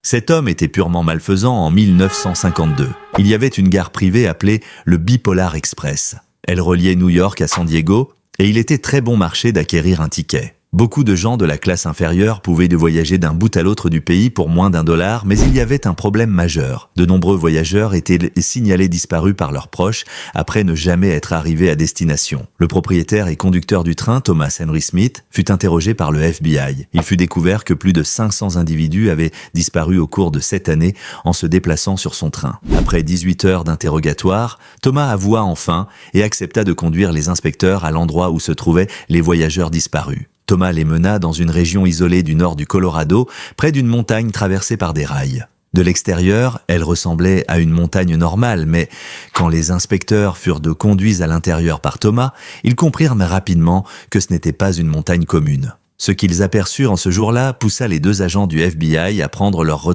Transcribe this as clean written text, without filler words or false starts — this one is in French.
Cet homme était purement malfaisant en 1952. Il y avait une gare privée appelée le Bipolar Express. Elle reliait New York à San Diego et il était très bon marché d'acquérir un ticket. Beaucoup de gens de la classe inférieure pouvaient voyager d'un bout à l'autre du pays pour moins d'$1, mais il y avait un problème majeur. De nombreux voyageurs étaient signalés disparus par leurs proches après ne jamais être arrivés à destination. Le propriétaire et conducteur du train, Thomas Henry Smith, fut interrogé par le FBI. Il fut découvert que plus de 500 individus avaient disparu au cours de cette année en se déplaçant sur son train. Après 18 heures d'interrogatoire, Thomas avoua enfin et accepta de conduire les inspecteurs à l'endroit où se trouvaient les voyageurs disparus. Thomas les mena dans une région isolée du nord du Colorado, près d'une montagne traversée par des rails. De l'extérieur, elle ressemblait à une montagne normale, mais quand les inspecteurs furent conduits à l'intérieur par Thomas, ils comprirent rapidement que ce n'était pas une montagne commune. Ce qu'ils aperçurent en ce jour-là poussa les deux agents du FBI à prendre leur retraite